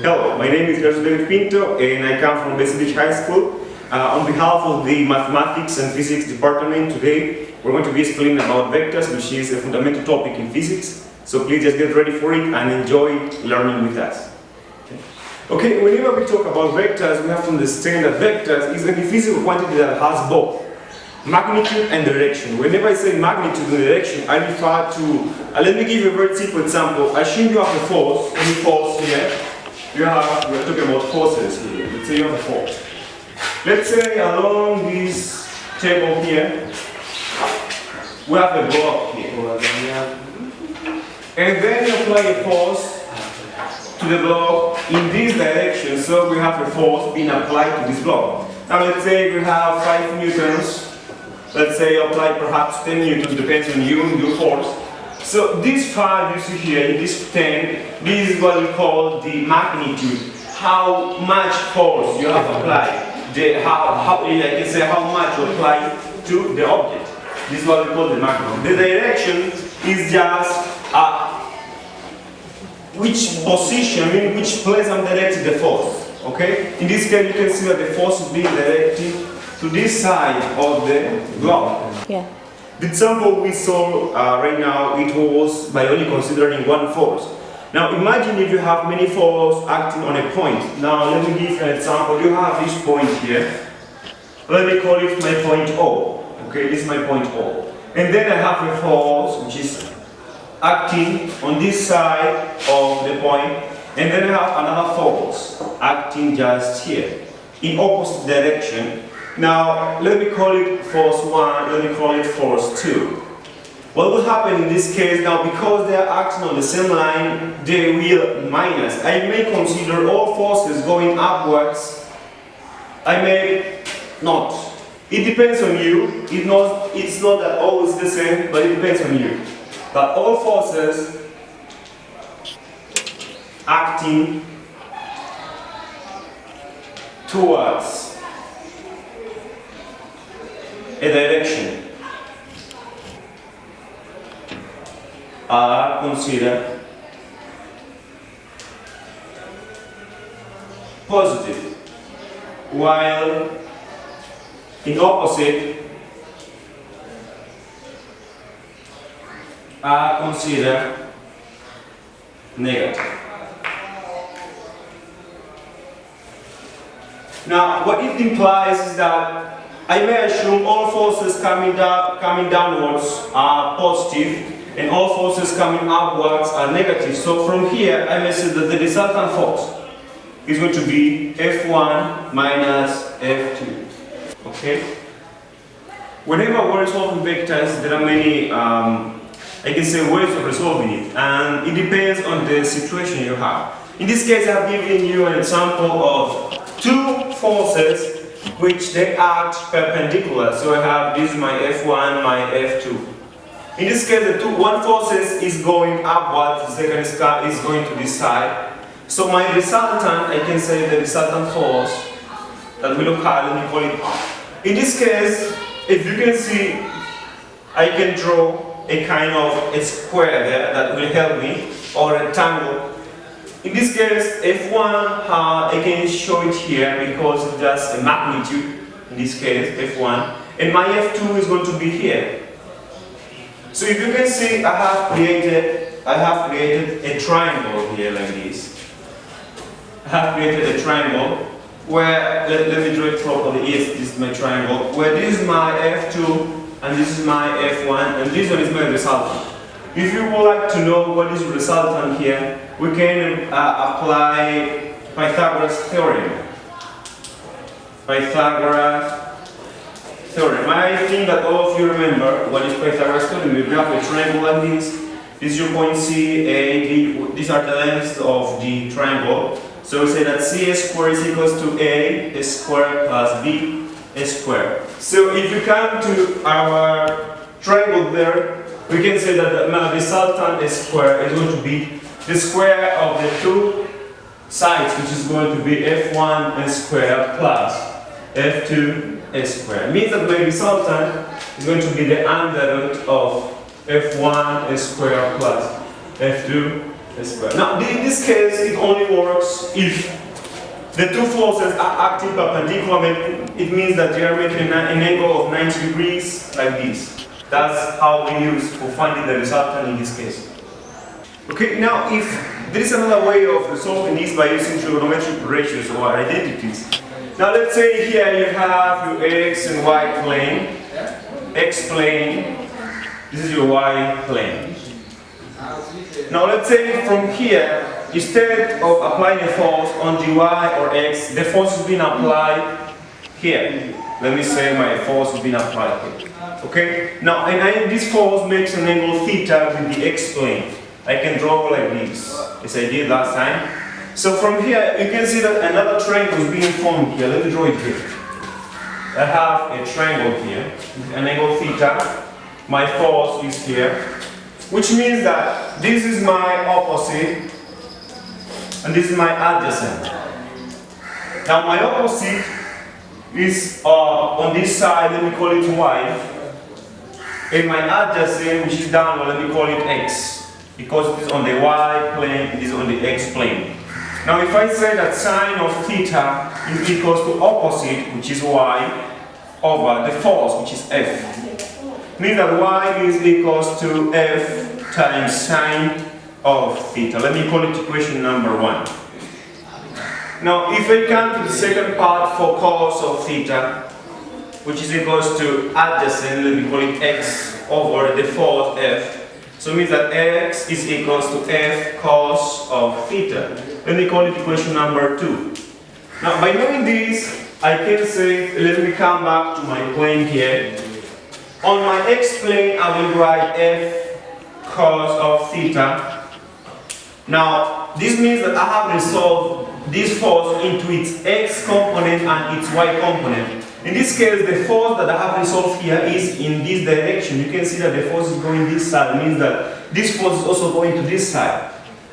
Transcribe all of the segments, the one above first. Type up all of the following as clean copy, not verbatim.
Hello, my name is Derived Pinto and I come from Basic High School. On behalf of the Mathematics and Physics department, today we're going to be explaining about vectors, which is a fundamental topic in physics. So please just get ready for it and enjoy learning with us. Okay, whenever we talk about vectors, we have to understand that vectors is a physical quantity that has both magnitude and direction. Whenever I say magnitude and direction, I refer to, let me give you a very simple example. Assume you have a force, any force here. We're talking about forces here. Let's say you have a force. Let's say along this table here, we have a block here. And then you apply a force to the block in this direction, so we have a force being applied to this block. Now let's say we have 5 newtons. Let's say apply perhaps 10 newtons, depends on you and your force. So this 5 you see here, in this 10, this is what we call the magnitude. How much force you have applied. I can say how much you apply to the object. This is what we call the magnitude. The direction is just which position, in which place I'm directing the force. Okay? In this case, you can see that the force is being directed to this side of the block. Yeah. The example we saw right now, it was by only considering one force. Now imagine if you have many forces acting on a point. Now let me give you an example. You have this point here. Let me call it my point O. Okay, this is my point O. And then I have a force which is acting on this side of the point. And then I have another force acting just here in opposite direction. Now, let me call it force 1, let me call it force 2. What will happen in this case now, because they are acting on the same line, they will minus. I may consider all forces going upwards. I may not. It depends on you. It's not that always the same, but it depends on you. But all forces acting towards a direction are considered positive, while in opposite are considered negative. Now, what it implies is that I may assume all forces coming downwards are positive and all forces coming upwards are negative. So from here, I may say that the resultant force is going to be F1 minus F2. Okay? Whenever we're solving vectors, there are many, I can say, ways of resolving it. And it depends on the situation you have. In this case, I have given you an example of 2 forces which they act perpendicular. So I have this my F1, my F2. In this case, one force is going upwards, the second is going to this side. So my resultant, I can say the resultant force that we look at, let me call it R. In this case, if you can see, I can draw a kind of a square there that will help me, or a rectangle. In this case, F1, I can show it here because it's just a magnitude, in this case, F1, and my F2 is going to be here. So if you can see, I have created a triangle here like this. I have created a triangle where, let me draw it properly, yes, this is my triangle, where this is my F2, and this is my F1, and this one is my resultant. If you would like to know what is resultant here, we can apply Pythagoras theorem. Pythagoras theorem. I think that all of you remember what is Pythagoras theorem. We have a triangle like this. This is your point C, A, B. These are the lengths of the triangle. So we say that C squared is equals to A squared plus B squared. So if you come to our triangle there, we can say that the resultant square is going to be the square of the 2 sides, which is going to be F1 squared plus F2 squared. It means that my resultant is going to be the under root of F1 squared plus F2 S squared. Now, in this case, it only works if the two forces are acting perpendicular. It means that they are making an angle of 90 degrees like this. That's how we use for finding the resultant in this case. Okay, now if there is another way of resolving this by using trigonometric ratios or identities. Now let's say here you have your x and y plane, x plane, this is your y plane. Now let's say from here, instead of applying a force on the y or x, the force is being applied here. Let me say my force is being applied here. Okay? Now, and this force makes an angle theta with the x plane. I can draw like this, as I did last time. So from here, you can see that another triangle is being formed here. Let me draw it here. I have a triangle here, an angle theta. My force is here, which means that this is my opposite and this is my adjacent. Now my opposite is on this side, let me call it y. And my adjacent, which is downward, let me call it x. Because it is on the y plane, it is on the x plane. Now if I say that sine of theta is equals to opposite, which is y, over the force, which is f, means that y is equals to f times sine of theta. Let me call it equation number 1. Now if I come to the second part for cos of theta, which is equals to adjacent, let me call it x over the force f. So it means that x is equals to f cos of theta. Let me call it equation number 2. Now by knowing this, I can say, let me come back to my plane here. On my x plane, I will write f cos of theta. Now this means that I have resolved this force into its x component and its y component. In this case, the force that I have resolved here is in this direction. You can see that the force is going this side. It means that this force is also going to this side.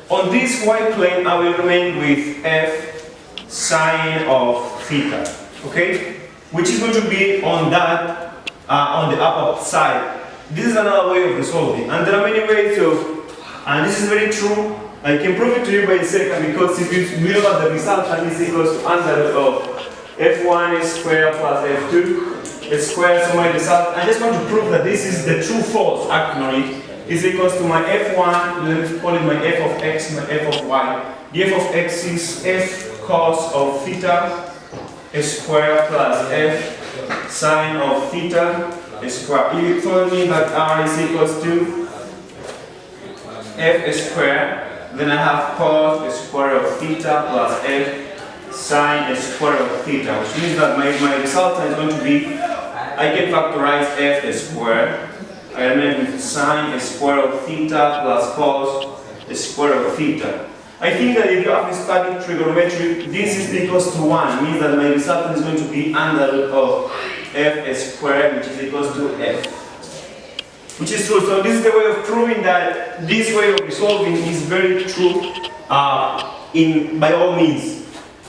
On this y plane, I will remain with f sine of theta. Okay? Which is going to be on that, on the upper side. This is another way of resolving. And there are many ways of, and this is very true. I can prove it to you by a second, because if you know that the resultant is equals to under root of f1 squared plus f2 squared, so my result, I just want to prove that this is the true force actually, is equals to my f1, let's call it my f of x, my f of y. The f of x is f cos of theta squared plus f sine of theta squared. You told me that r is equals to f squared. Then I have cos square of theta plus f sine square of theta, which means that my resultant is going to be, I can factorize f squared. I remain with sine square of theta plus cos square of theta. I think that if you have studied trigonometry, this is equals to 1, means that my resultant is going to be under root of f squared, which is equals to f. Which is true. So this is the way of proving that this way of resolving is very true by all means.